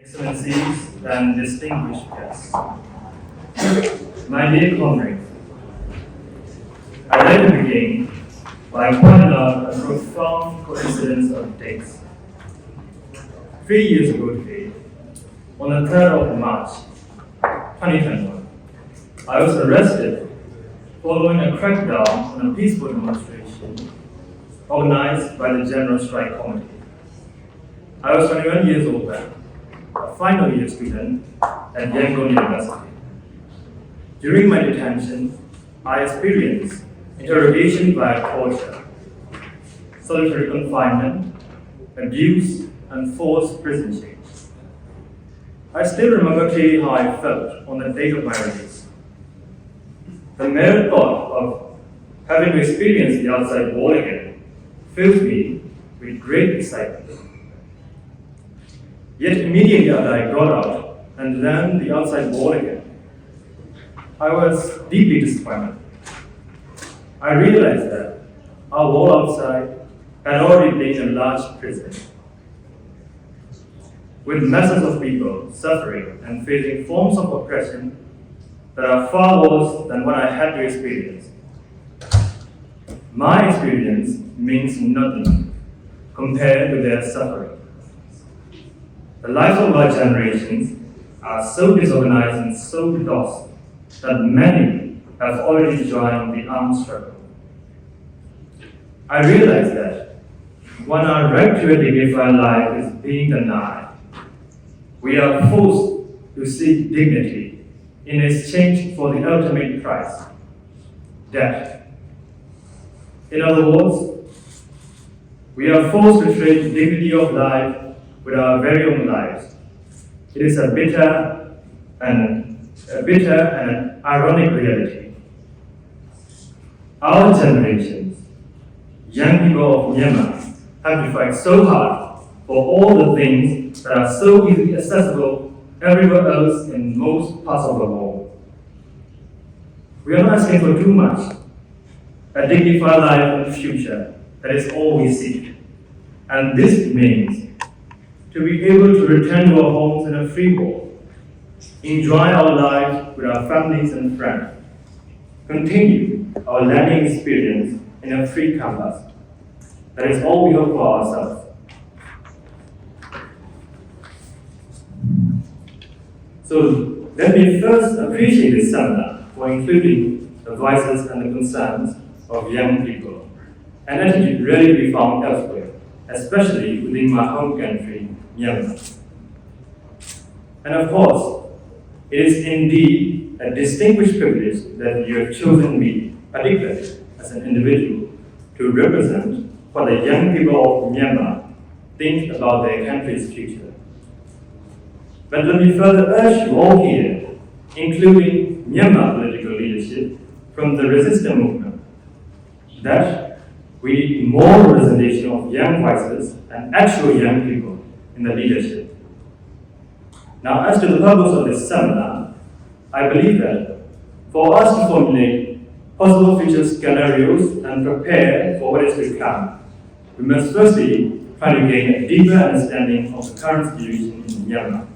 Excellencies and distinguished guests, my dear comrades, I'd like to begin by pointing out a profound coincidence of dates. 3 years ago today, on the 3rd of March 2021, I was arrested following a crackdown on a peaceful demonstration organized by the General Strike Committee. I was 21 years old then, a final year student at Yangon University. During my detention, I experienced interrogation by torture, solitary confinement, abuse, and forced prison change. I still remember clearly how I felt on the date of my release. The mere thought of having to experience the outside world again filled me with great excitement. Yet immediately after I got out and learned the outside world again, I was deeply disappointed. I realized that our world outside had already been a large prison, with masses of people suffering and facing forms of oppression that are far worse than what I had to experience. My experience means nothing compared to their suffering. The lives of our generations are so disorganized and so lost that many have already joined the armed struggle. I realize that when our right to a dignified life is being denied, we are forced to seek dignity in exchange for the ultimate price, death. In other words, we are forced to trade the dignity of life with our very own lives. It is a bitter and an ironic reality. Our generations, young people of Myanmar, have to fight so hard for all the things that are so easily accessible everywhere else in most parts of the world. We are not asking for too much. A dignified life in the future, that is all we seek. And this means to be able to return to our homes in a free world, enjoy our lives with our families and friends, continue our learning experience in a free campus. That is all we hope for ourselves. So let me first appreciate this seminar for including the voices and the concerns of young people, an attitude rarely to be found elsewhere, especially within my home country, Myanmar. And of course, it is indeed a distinguished privilege that you have chosen me, particularly as an individual, to represent what the young people of Myanmar think about their country's future. But let me further urge you all here, including Myanmar political leadership from the resistance movement, that we need more representation of young voices and actual young people in the leadership. Now, as to the purpose of this seminar, I believe that for us to formulate possible future scenarios and prepare for what is to come, we must firstly try to gain a deeper understanding of the current situation in Myanmar.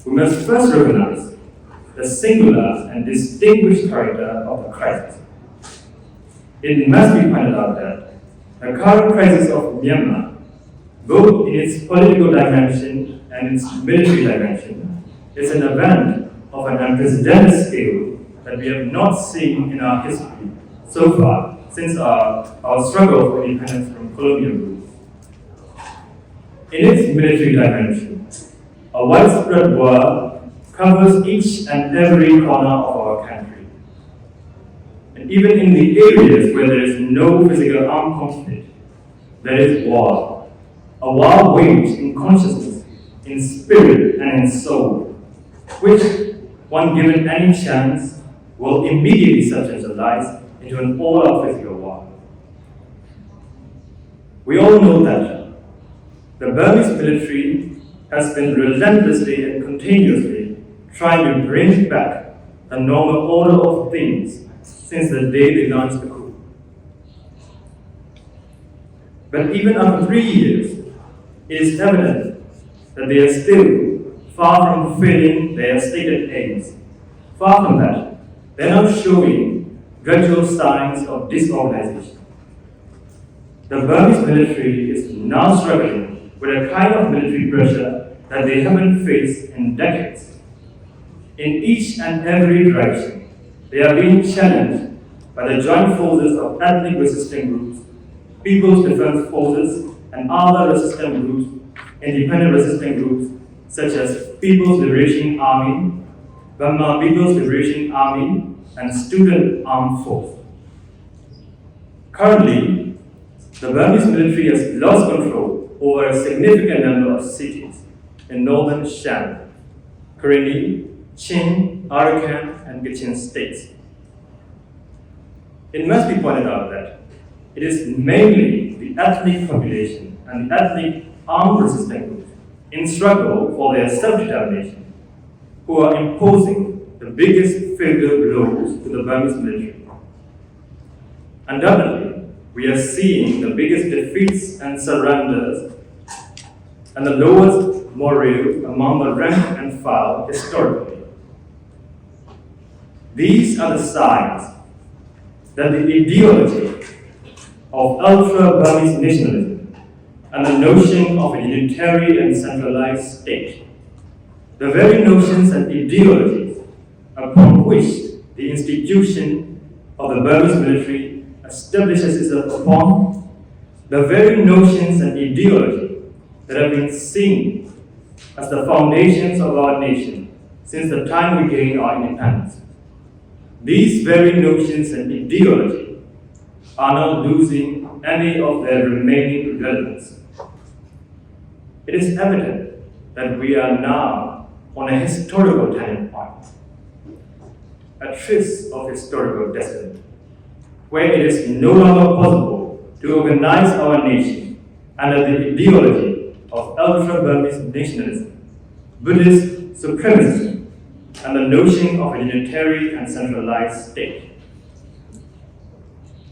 We must first recognize the singular and distinguished character of the crisis. It must be pointed out that the current crisis of Myanmar, both in its political dimension and its military dimension, is an event of an unprecedented scale that we have not seen in our history so far since our struggle for independence from colonial rule. In its military dimension, a widespread war covers each and every corner of our country. And even in the areas where there is no physical armed conflict, there is war. A war waged in consciousness, in spirit, and in soul, which, one given any chance, will immediately substantialize into an all-out physical war. We all know that the Burmese military has been relentlessly and continuously trying to bring back the normal order of things since the day they launched the coup. But even after 3 years, it is evident that they are still far from fulfilling their stated aims. Far from that, they are now showing gradual signs of disorganization. The Burmese military is now struggling with a kind of military pressure that they haven't faced in decades. In each and every direction, they are being challenged by the joint forces of ethnic resistant groups, People's Defense Forces, and other resistant groups, independent resistant groups, such as People's Liberation Army, Burma People's Liberation Army, and Student Armed Force. Currently, the Burmese military has lost control over a significant number of cities in northern Shan, Karenni, Chin, Arakan, and Kachin states. It must be pointed out that it is mainly the ethnic population and the ethnic armed resistant groups in struggle for their self-determination who are imposing the biggest physical blows to the Burmese military. Undoubtedly, we are seeing the biggest defeats and surrenders and the lowest morale among the rank and file historically. These are the signs that the ideology of ultra-Burmese nationalism and the notion of a unitary and centralized state, the very notions and ideologies upon which the institution of the Burmese military establishes itself upon, the very notions and ideology that have been seen as the foundations of our nation since the time we gained our independence. These very notions and ideology are not losing any of their remaining relevance. It is evident that we are now on a historical turning point, a tryst of historical destiny, where it is no longer possible to organize our nation under the ideology of ultra-Burmese nationalism, Buddhist supremacy, and the notion of a unitary and centralized state.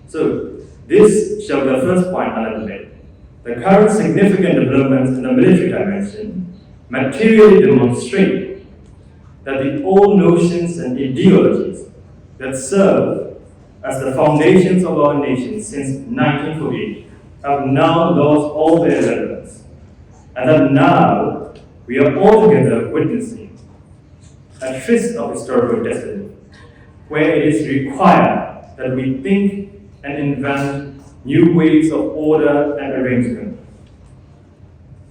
So, this shall be the first point under debate. The current significant developments in the military dimension materially demonstrate that the old notions and ideologies that serve as the foundations of our nation since 1948 have now lost all their relevance, and that now we are altogether witnessing a tryst of historical destiny, where it is required that we think and invent new ways of order and arrangement.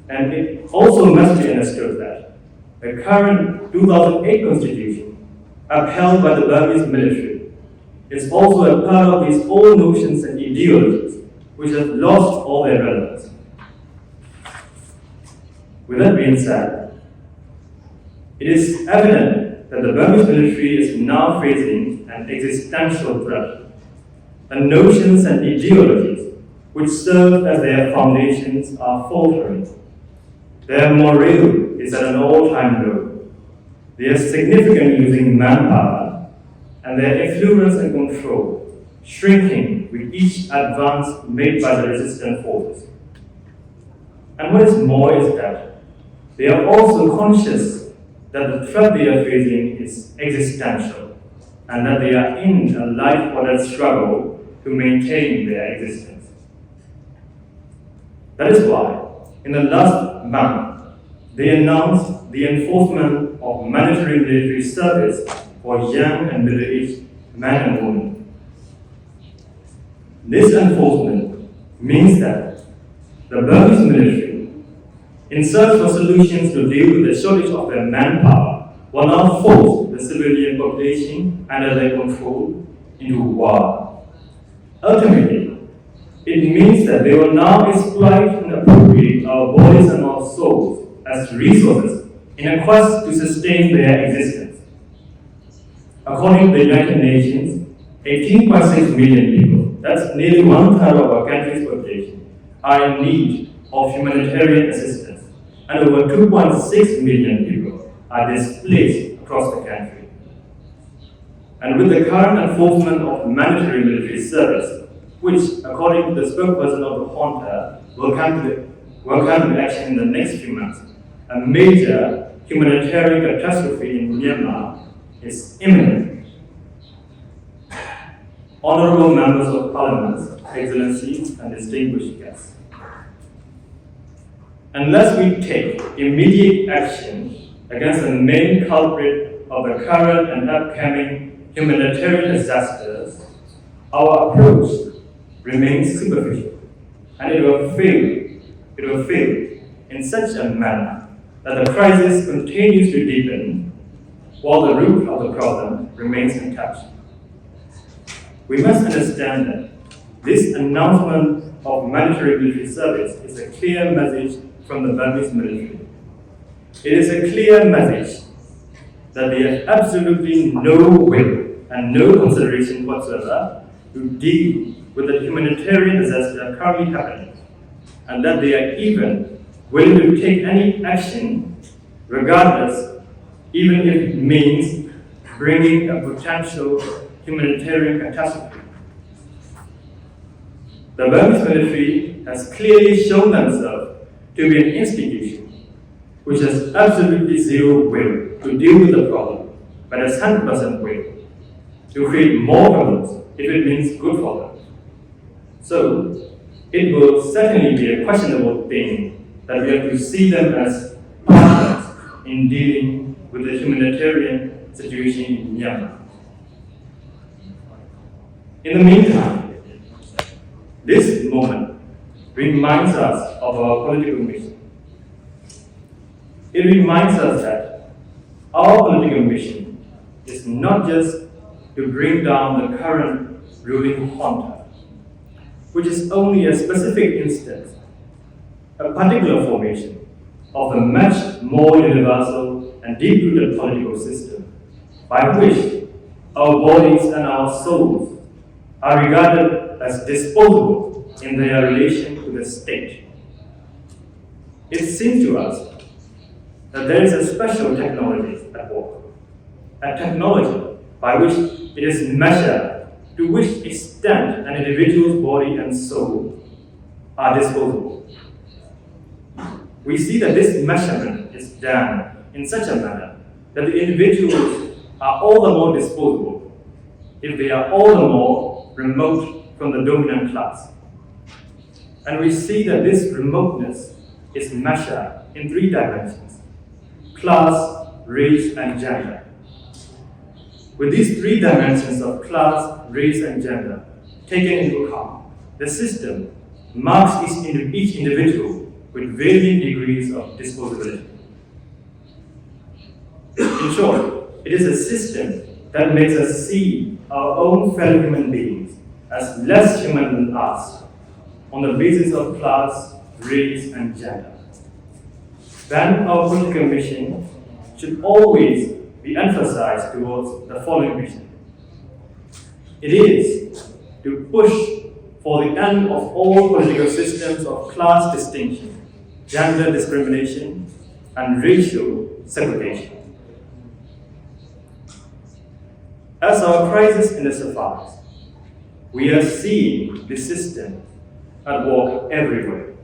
And it also must be understood that the current 2008 Constitution, upheld by the Burmese military, is also a part of these old notions and ideologies which have lost all their relevance. With that being said, it is evident that the Burmese military is now facing an existential threat. The notions and ideologies which serve as their foundations are faltering. Their morale is at an all-time low. They are significantly losing manpower, and their influence and control shrinking with each advance made by the resistant forces. And what is more is that they are also conscious that the threat they are facing is existential, and that they are in a life or death struggle to maintain their existence. That is why, in the last month, they announced the enforcement of mandatory military service for young and middle-aged men and women. This enforcement means that the Burmese military, in search for solutions to deal with the shortage of their manpower, will now force the civilian population under their control into war. Ultimately, it means that they will now exploit and appropriate our bodies and our souls as resources in a quest to sustain their existence. According to the United Nations, 18.6 million people, that's nearly 1/3 of our country's population, are in need of humanitarian assistance, and over 2.6 million people are displaced across the country. And with the current enforcement of mandatory military service, which, according to the spokesperson of the junta, will come to action in the next few months, a major humanitarian catastrophe in Myanmar is imminent. Honorable members of Parliament, Excellencies and distinguished guests, unless we take immediate action against the main culprit of the current and upcoming humanitarian disasters, our approach remains superficial, and it will fail in such a manner that the crisis continues to deepen while the root of the problem remains untouched. We must understand that this announcement of mandatory military service is a clear message from the Burmese military. It is a clear message that they have absolutely no will and no consideration whatsoever to deal with the humanitarian disaster currently happening, and that they are even willing to take any action regardless, even if it means bringing a potential humanitarian catastrophe. The Burmese military has clearly shown themselves to be an institution which has absolutely zero will to deal with the problem, but has 100% will to create more problems if it means good for them. So, it will certainly be a questionable thing that we have to see them as partners in dealing with the humanitarian situation in Myanmar. In the meantime, this moment reminds us of our political mission. It reminds us that our political mission is not just to bring down the current ruling junta, which is only a specific instance, a particular formation of a much more universal and deep-rooted political system by which our bodies and our souls are regarded as disposable in their relation to the state. It seems to us that there is a special technology at work, a technology by which it is measured to which extent an individual's body and soul are disposable. We see that this measurement is done in such a manner that the individuals are all the more disposable if they are all the more remote from the dominant class. And we see that this remoteness is measured in 3 dimensions: class, race, and gender. With these 3 dimensions of class, race, and gender taken into account, the system marks each individual with varying degrees of disposability. In short, it is a system that makes us see our own fellow human beings as less human than us on the basis of class, race, and gender. Then our political mission should always be emphasized towards the following mission. It is to push for the end of all political systems of class distinction, gender discrimination, and racial segregation. As our crisis intensifies, we are seeing the system at work everywhere,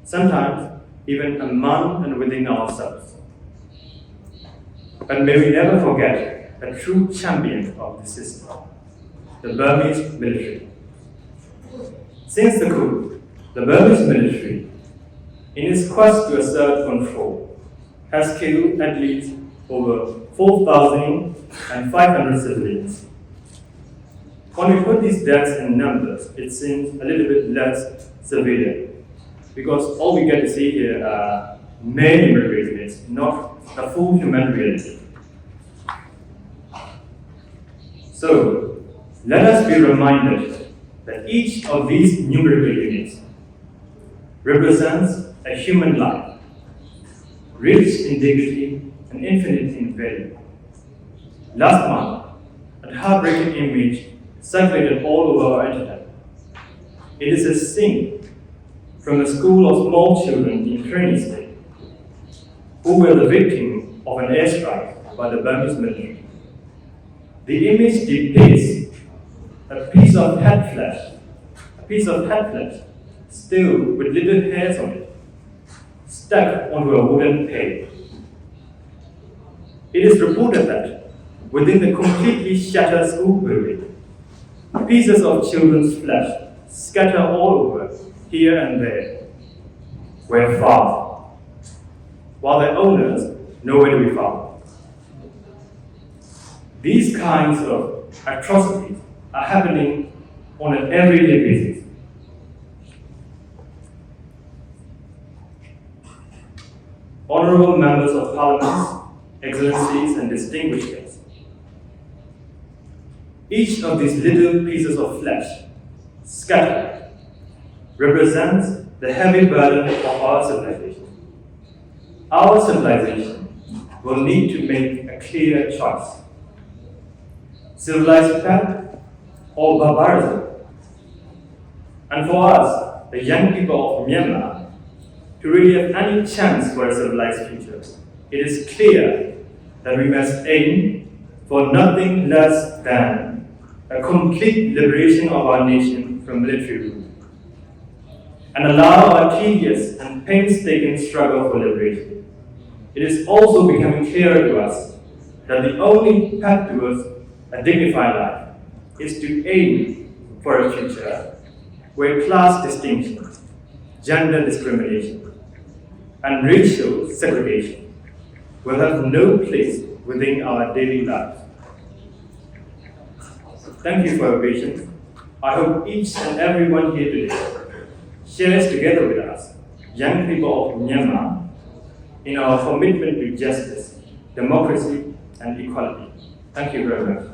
sometimes even among and within ourselves. But may we never forget a true champion of the system, the Burmese military. Since the coup, the Burmese military, in its quest to assert control, has killed at least over 4,500 civilians. When we put these deaths in numbers, it seems a little bit less severe, because all we get to see here are many military units, not the full human reality. So, let us be reminded that each of these numerical units represents a human life, rich in dignity and infinite in value. Last month, a heartbreaking image circulated all over our internet. It is a scene from a school of small children in Training State who were the victim of an airstrike by the Burmese military. The image depicts a piece of head flesh, still with little hairs on it, stuck onto a wooden peg. It is reported that within the completely shattered school building, pieces of children's flesh scattered all over, here and there, were found, while their owners nowhere to be found. These kinds of atrocities are happening on an everyday basis. Honorable members of Parliament, Excellencies and distinguished guests, each of these little pieces of flesh scattered represents the heavy burden of our civilization. Our civilization will need to make a clear choice. Civilized path or barbarism. And for us, the young people of Myanmar, to really have any chance for a civilized future, it is clear that we must aim for nothing less than a complete liberation of our nation from military rule, and allow our tedious and painstaking struggle for liberation. It is also becoming clearer to us that the only path towards a dignified life is to aim for a future where class distinction, gender discrimination, and racial segregation will have no place within our daily lives. Thank you for your patience. I hope each and everyone here today shares together with us, young people of Myanmar, in our commitment to justice, democracy, and equality. Thank you very much.